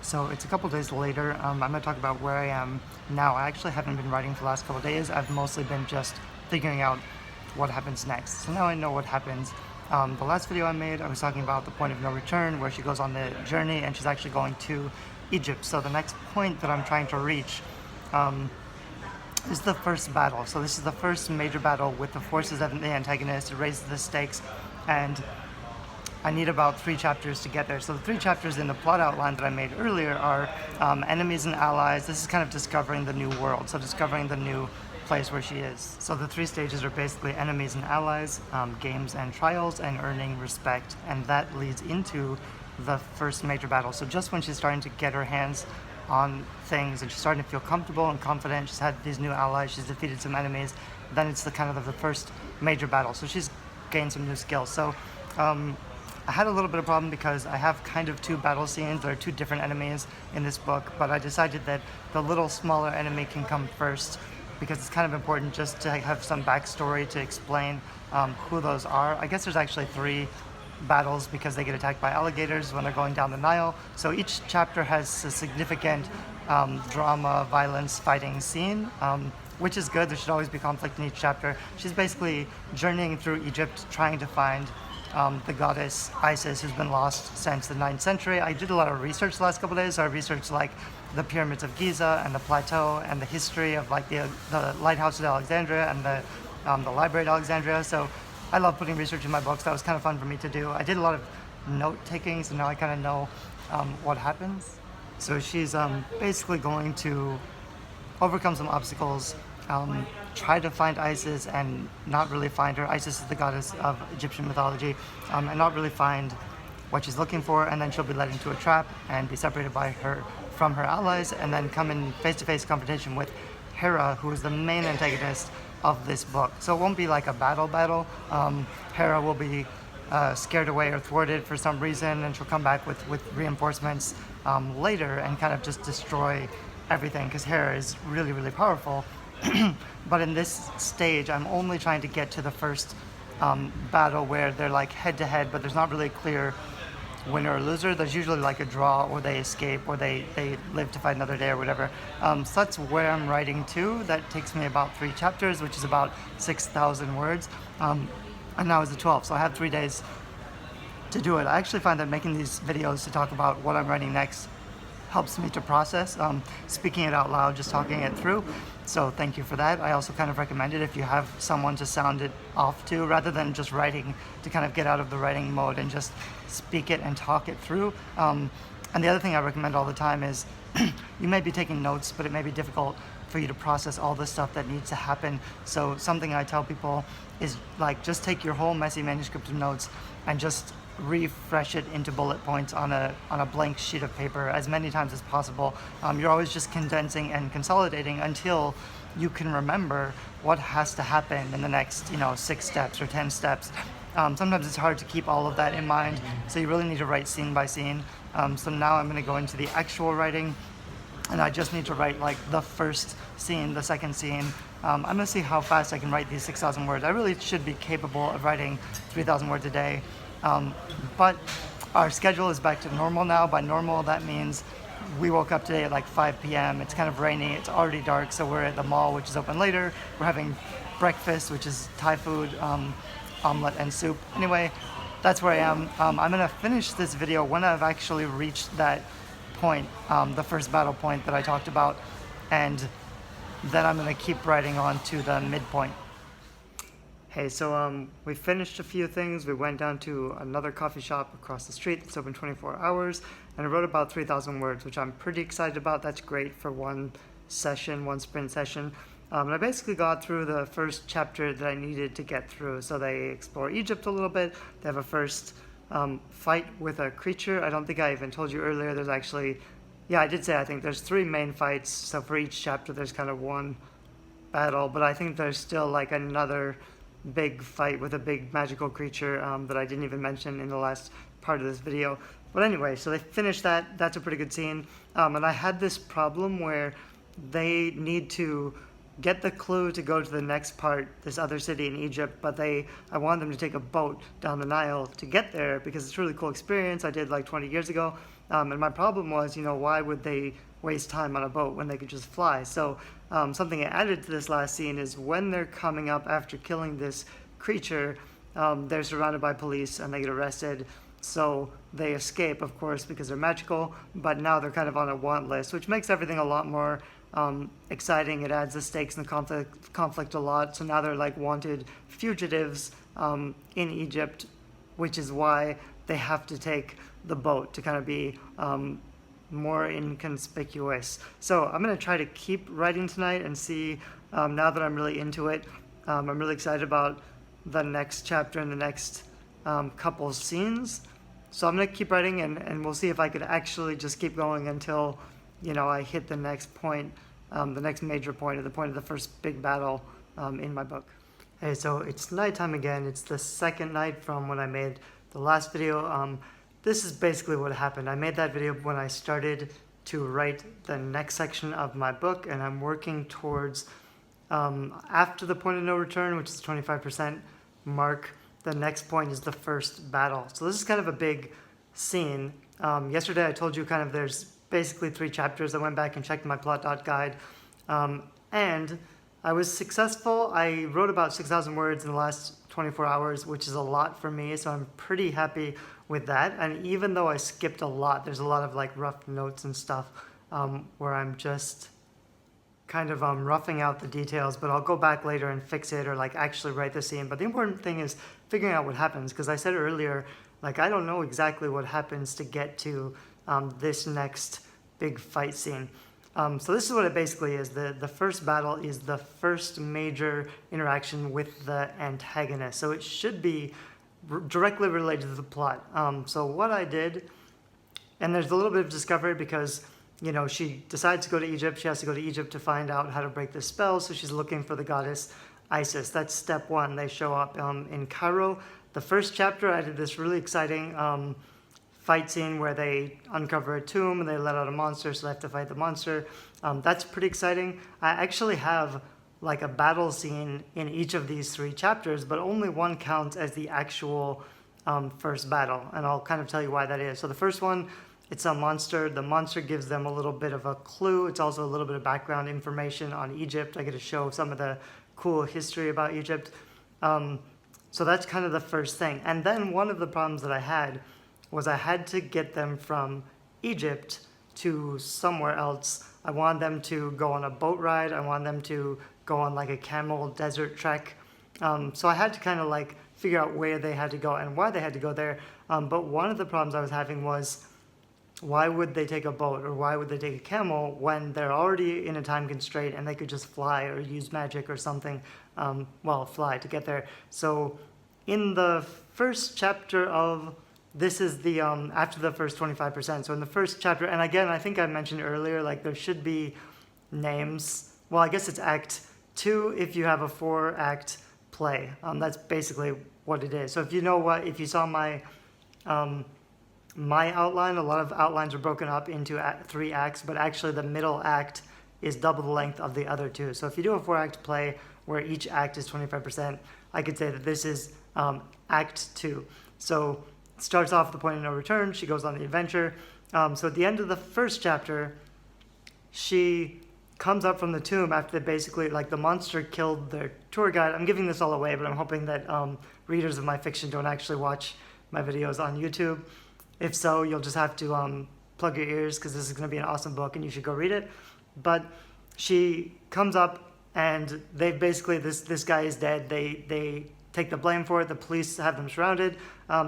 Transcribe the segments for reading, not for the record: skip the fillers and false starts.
So it's a couple days later. I'm going to talk about where I am now. I actually haven't been writing for the last couple days. I've mostly been just figuring out what happens next. So now I know what happens. The last video I made, I was talking about the point of no return, where she goes on the journey and she's actually going to Egypt. So the next point that I'm trying to reach is the first battle. So this is the first major battle with the forces of the antagonist. It raises the stakes, and I need about 3 chapters to get there. So the 3 chapters in the plot outline that I made earlier are enemies and allies. This is kind of discovering the new world, so discovering the new place where she is. So the 3 stages are basically enemies and allies, games and trials, and earning respect. And that leads into the first major battle. So just when she's starting to get her hands on things and she's starting to feel comfortable and confident, she's had these new allies, she's defeated some enemies, then it's the kind of the first major battle. So she's gained some new skills. So I had a little bit of problem because I have kind of 2 battle scenes. There are 2 different enemies in this book, but I decided that the little smaller enemy can come first because it's kind of important just to have some backstory to explain who those are. I guess there's actually 3 battles because they get attacked by alligators when they're going down the Nile. So each chapter has a significant drama, violence, fighting scene, which is good. There should always be conflict in each chapter. She's basically journeying through Egypt trying to find the goddess Isis, who's been lost since the 9th century. I did a lot of research the last couple of days. So I researched like the pyramids of Giza and the plateau and the history of like the lighthouse of Alexandria and the library at Alexandria. So I love putting research in my books. That was kind of fun for me to do. I did a lot of note taking, so now I kind of know what happens. So she's basically going to overcome some obstacles, try to find Isis and not really find her. Isis is the goddess of Egyptian mythology, and not really find what she's looking for, and then she'll be led into a trap and be separated from her allies, and then come in face-to-face confrontation with Hera, who is the main antagonist of this book. So it won't be like a battle. Hera will be scared away or thwarted for some reason, and she'll come back with reinforcements later and kind of just destroy everything, because Hera is really, really powerful. But in this stage, I'm only trying to get to the first battle where they're like head-to-head, but there's not really a clear winner or loser. There's usually like a draw, or they escape, or they live to fight another day or whatever. So that's where I'm writing to. That takes me about 3 chapters, which is about 6,000 words. And now is the 12th, so I have 3 days to do it. I actually find that making these videos to talk about what I'm writing next helps me to process, speaking it out loud, just talking it through. So thank you for that. I also kind of recommend it if you have someone to sound it off to, rather than just writing, to kind of get out of the writing mode and just speak it and talk it through. And the other thing I recommend all the time is you may be taking notes, but it may be difficult for you to process all the stuff that needs to happen. So something I tell people is like, just take your whole messy manuscript of notes and just refresh it into bullet points on a blank sheet of paper as many times as possible. You're always just condensing and consolidating until you can remember what has to happen in the next 6 steps or 10 steps. Sometimes it's hard to keep all of that in mind, so you really need to write scene by scene. So now I'm going to go into the actual writing, and I just need to write like the first scene, the second scene. I'm going to see how fast I can write these 6,000 words. I really should be capable of writing 3,000 words a day. But our schedule is back to normal now. By normal, that means we woke up today at like 5 p.m. It's kind of rainy. It's already dark, so we're at the mall, which is open later. We're having breakfast, which is Thai food, omelet and soup. Anyway, that's where I am. I'm going to finish this video when I've actually reached that point, the first battle point that I talked about, and then I'm going to keep writing on to the midpoint. Hey, so we finished a few things. We went down to another coffee shop across the street that's open 24 hours, and I wrote about 3,000 words, which I'm pretty excited about. That's great for one sprint session. And I basically got through the first chapter that I needed to get through. So they explore Egypt a little bit. They have a first fight with a creature. I don't think I even told you earlier. There's actually, yeah, I did say I think there's 3 main fights. So for each chapter, there's kind of one battle, but I think there's still like another big fight with a big magical creature that I didn't even mention in the last part of this video. But anyway, so they finished that. That's a pretty good scene. And I had this problem where they need to get the clue to go to the next part, this other city in Egypt, but I wanted them to take a boat down the Nile to get there because it's a really cool experience I did like 20 years ago. And my problem was, why would they waste time on a boat when they could just fly? So something I added to this last scene is when they're coming up after killing this creature, they're surrounded by police and they get arrested. So they escape, of course, because they're magical, but now they're kind of on a want list, which makes everything a lot more exciting. It adds the stakes and the conflict a lot. So now they're like wanted fugitives in Egypt, which is why they have to take the boat to kind of be more inconspicuous. So I'm going to try to keep writing tonight and see, now that I'm really into it, I'm really excited about the next chapter and the next couple scenes. So I'm going to keep writing, and we'll see if I could actually just keep going until, I hit the next point, the next major point, or the point of the first big battle in my book. Hey, so it's nighttime again. It's the second night from when I made the last video. This is basically what happened. I made that video when I started to write the next section of my book, and I'm working towards, after the point of no return, which is the 25% mark, the next point is the first battle. So this is kind of a big scene. Yesterday I told you kind of there's basically 3 chapters. I went back and checked my plot.guide, and I was successful. I wrote about 6,000 words in the last 24 hours, which is a lot for me, so I'm pretty happy with that. And even though I skipped a lot, there's a lot of like rough notes and stuff where I'm just kind of roughing out the details, but I'll go back later and fix it or like actually write the scene. But the important thing is figuring out what happens, because I said earlier, like I don't know exactly what happens to get to this next big fight scene. So this is what it basically is. The first battle is the first major interaction with the antagonist. So it should be directly related to the plot. So what I did, and there's a little bit of discovery because, she decides to go to Egypt. She has to go to Egypt to find out how to break the spell. So she's looking for the goddess Isis. That's step 1. They show up in Cairo. The first chapter, I did this really exciting fight scene where they uncover a tomb and they let out a monster, so they have to fight the monster. That's pretty exciting. I actually have like a battle scene in each of these 3 chapters, but only one counts as the actual first battle, and I'll kind of tell you why that is. So the first one, it's a monster. The monster gives them a little bit of a clue. It's also a little bit of background information on Egypt. I get to show some of the cool history about Egypt. So that's kind of the first thing. And then one of the problems that I had was I had to get them from Egypt to somewhere else. I wanted them to go on a boat ride. I wanted them to go on like a camel desert trek. So I had to kind of like figure out where they had to go and why they had to go there. But one of the problems I was having was, why would they take a boat or why would they take a camel when they're already in a time constraint and they could just fly or use magic or something, fly to get there. So in the first chapter of, this is the, after the first 25%. So in the first chapter, and again, I think I mentioned earlier, like there should be names. Well, I guess it's Act 2 if you have a 4-act play. That's basically what it is. So if you saw my outline, a lot of outlines are broken up into 3 acts, but actually the middle act is double the length of the other 2. So if you do a 4-act play where each act is 25%, I could say that this is Act 2. So it starts off the point of no return. She goes on the adventure. So at the end of the first chapter, she comes up from the tomb after they basically, like the monster killed their tour guide. I'm giving this all away, but I'm hoping that readers of my fiction don't actually watch my videos on YouTube. If so, you'll just have to plug your ears because this is going to be an awesome book and you should go read it. But she comes up and they basically, this guy is dead. They take the blame for it. The police have them surrounded.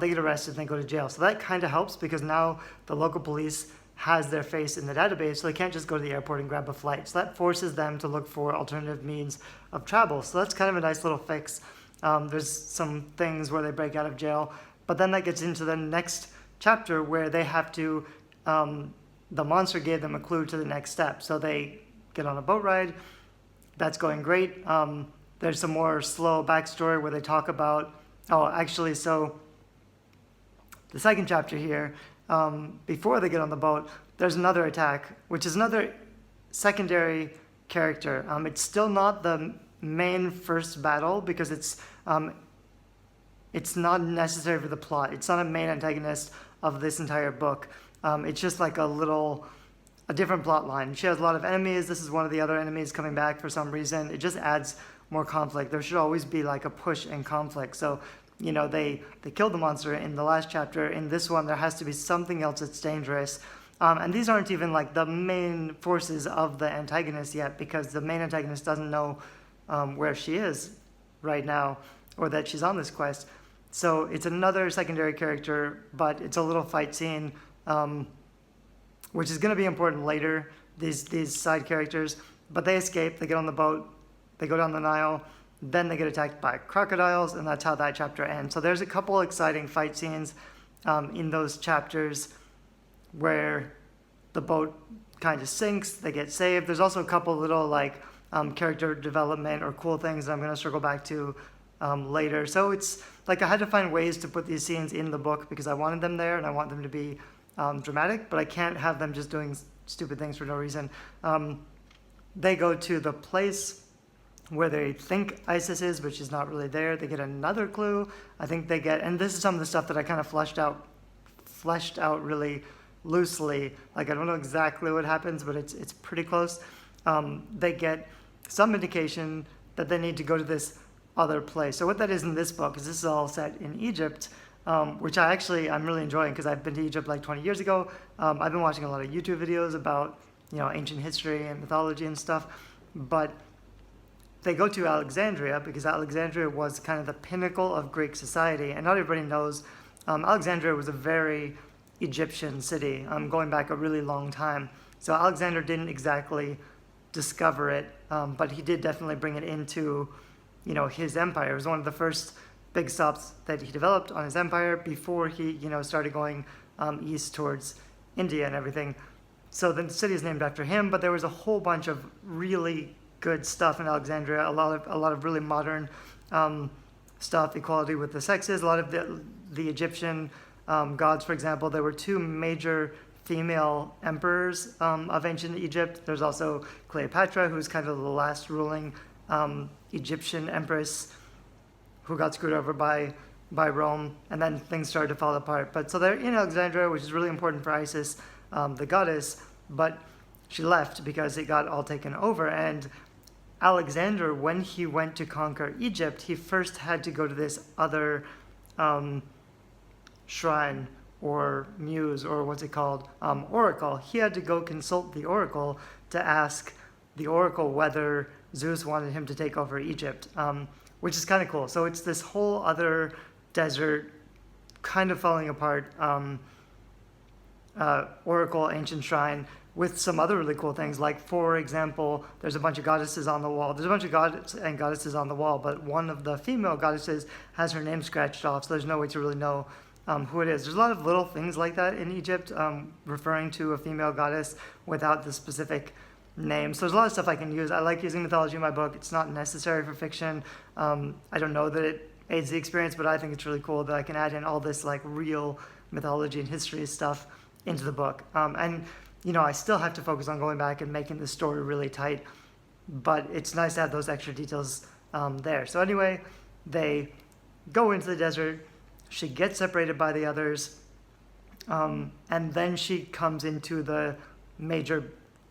They get arrested and they go to jail. So that kind of helps because now the local police has their face in the database, so they can't just go to the airport and grab a flight. So that forces them to look for alternative means of travel. So that's kind of a nice little fix. There's some things where they break out of jail, but then that gets into the next chapter where they have to, the monster gave them a clue to the next step. So they get on a boat ride. That's going great. There's some more slow backstory where they talk about, so the second chapter here, before they get on the boat, there's another attack, which is another secondary character. It's still not the main first battle because it's not necessary for the plot. It's not a main antagonist of this entire book. It's just like a different plot line. She has a lot of enemies. This is one of the other enemies coming back for some reason. It just adds more conflict. There should always be like a push and conflict. So, they killed the monster in the last chapter. In this one, there has to be something else that's dangerous. And these aren't even like the main forces of the antagonist yet, because the main antagonist doesn't know where she is right now, or that she's on this quest. So it's another secondary character, but it's a little fight scene, which is going to be important later, these side characters. But they escape, they get on the boat, they go down the Nile, then they get attacked by crocodiles, and that's how that chapter ends. So there's a couple exciting fight scenes in those chapters where the boat kind of sinks, they get saved. There's also a couple little like character development or cool things that I'm going to circle back to later. So it's like I had to find ways to put these scenes in the book because I wanted them there and I want them to be dramatic, but I can't have them just doing stupid things for no reason. They go to the place where they think Isis is, but she's not really there. They get another clue. I think they get, and this is some of the stuff that I kind of fleshed out really loosely. Like I don't know exactly what happens, but it's pretty close. They get some indication that they need to go to this other place. So what that is in this book is this is all set in Egypt, which I'm really enjoying because I've been to Egypt like 20 years ago. I've been watching a lot of YouTube videos about ancient history and mythology and stuff, but they go to Alexandria because Alexandria was kind of the pinnacle of Greek society, and not everybody knows Alexandria was a very Egyptian city, going back a really long time. So Alexander didn't exactly discover it, but he did definitely bring it into his empire. It was one of the first big stops that he developed on his empire before he started going east towards India and everything. So the city is named after him, but there was a whole bunch of really good stuff in Alexandria, a lot of really modern stuff, equality with the sexes, a lot of the Egyptian gods. For example, there were two major female emperors of ancient Egypt. There's also Cleopatra, who's kind of the last ruling Egyptian empress who got screwed over by Rome, and then things started to fall apart. But so they're in Alexandria, which is really important for Isis, the goddess, but she left because it got all taken over. And Alexander, when he went to conquer Egypt, he first had to go to this other shrine or muse, or what's it called, oracle. He had to go consult the oracle to ask the oracle whether Zeus wanted him to take over Egypt, which is kind of cool. So it's this whole other desert, kind of falling apart, oracle, ancient shrine, with some other really cool things. Like, for example, there's a bunch of goddesses on the wall. There's a bunch of gods and goddesses on the wall, but one of the female goddesses has her name scratched off, so there's no way to really know who it is. There's a lot of little things like that in Egypt, referring to a female goddess without the specific name. So there's a lot of stuff I can use. I like using mythology in my book. It's not necessary for fiction. I don't know that it aids the experience, but I think it's really cool that I can add in all this like real mythology and history stuff into the book. And I still have to focus on going back and making the story really tight, but it's nice to have those extra details there. So anyway, they go into the desert. She gets separated by the others, and then she comes into the major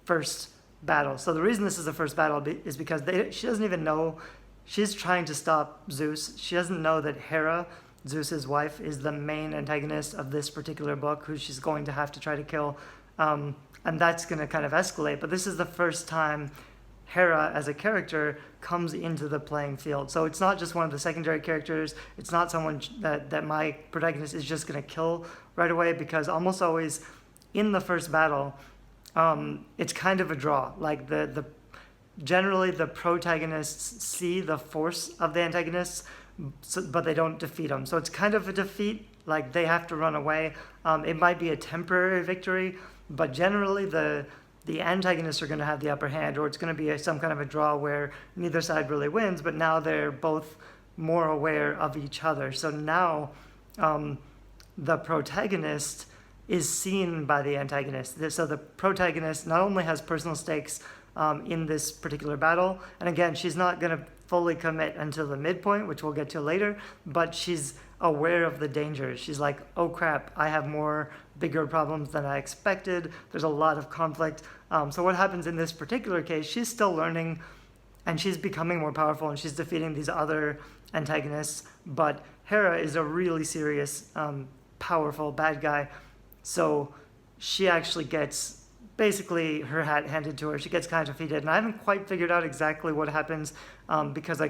first battle. So the reason this is the first battle is because she doesn't even know. She's trying to stop Zeus. She doesn't know that Hera, Zeus's wife, is the main antagonist of this particular book, who she's going to have to try to kill. And that's going to kind of escalate. But this is the first time Hera as a character comes into the playing field. So it's not just one of the secondary characters. It's not someone that my protagonist is just going to kill right away, because almost always in the first battle, it's kind of a draw. Like generally the protagonists see the force of the antagonists, but they don't defeat them. So it's kind of a defeat. Like they have to run away. It might be a temporary victory, but generally the antagonists are going to have the upper hand, or it's going to be some kind of a draw where neither side really wins, but now they're both more aware of each other. So now the protagonist is seen by the antagonist. So the protagonist not only has personal stakes in this particular battle, and again, she's not going to fully commit until the midpoint, which we'll get to later, but she's aware of the dangers. She's like, oh crap, I have bigger problems than I expected. There's a lot of conflict. So what happens in this particular case, she's still learning and she's becoming more powerful and she's defeating these other antagonists. But Hera is a really serious, powerful bad guy. So she actually gets basically her hat handed to her. She gets kind of defeated. And I haven't quite figured out exactly what happens because I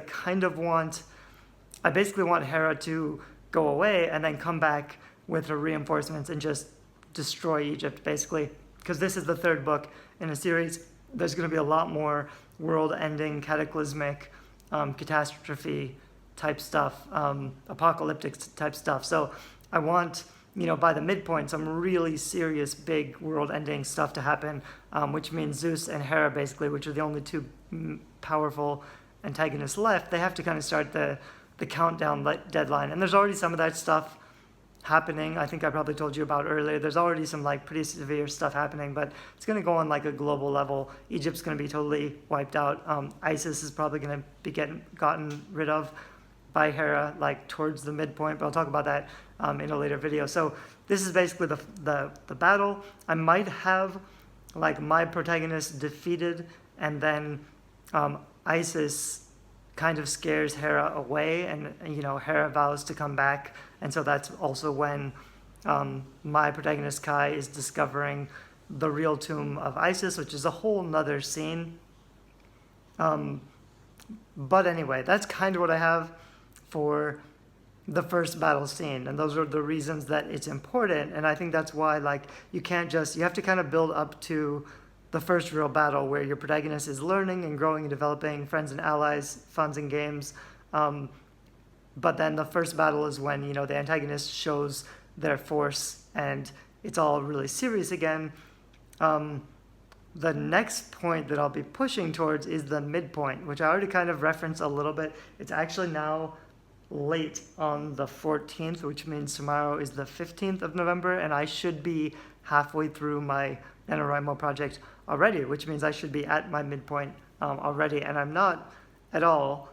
basically want Hera to go away and then come back with her reinforcements and just destroy Egypt, basically. Because this is the third book in a series. There's going to be a lot more world-ending, cataclysmic, catastrophe type stuff, apocalyptic type stuff. So I want, by the midpoint, some really serious, big world-ending stuff to happen, which means Zeus and Hera, basically, which are the only two powerful antagonists left, they have to kind of start the countdown deadline. And there's already some of that stuff happening. I think I probably told you about earlier. There's already some pretty severe stuff happening, but it's going to go on a global level. Egypt's going to be totally wiped out. ISIS is probably going to be gotten rid of by Hera towards the midpoint, but I'll talk about that in a later video. So this is basically the battle. I might have my protagonist defeated, and then ISIS kind of scares Hera away, and Hera vows to come back, and so that's also when my protagonist Kai is discovering the real tomb of Isis, which is a whole nother scene. But anyway, that's kind of what I have for the first battle scene, and those are the reasons that it's important. And I think that's why you have to kind of build up to the first real battle where your protagonist is learning and growing and developing friends and allies, funds and games. But then the first battle is when, the antagonist shows their force and it's all really serious again. The next point that I'll be pushing towards is the midpoint, which I already kind of referenced a little bit. It's actually now late on the 14th, which means tomorrow is the 15th of November, and I should be halfway through my NaNoWriMo project already, which means I should be at my midpoint already, and I'm not at all.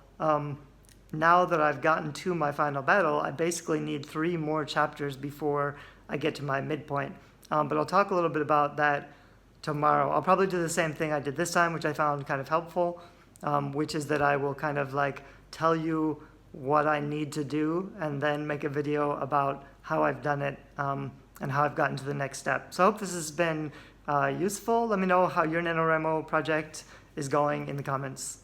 Now that I've gotten to my final battle, I basically need 3 more chapters before I get to my midpoint. But I'll talk a little bit about that tomorrow. I'll probably do the same thing I did this time, which I found kind of helpful, which is that I will kind of tell you what I need to do and then make a video about how I've done it and how I've gotten to the next step. So I hope this has been useful. Let me know how your NaNoWriMo project is going in the comments.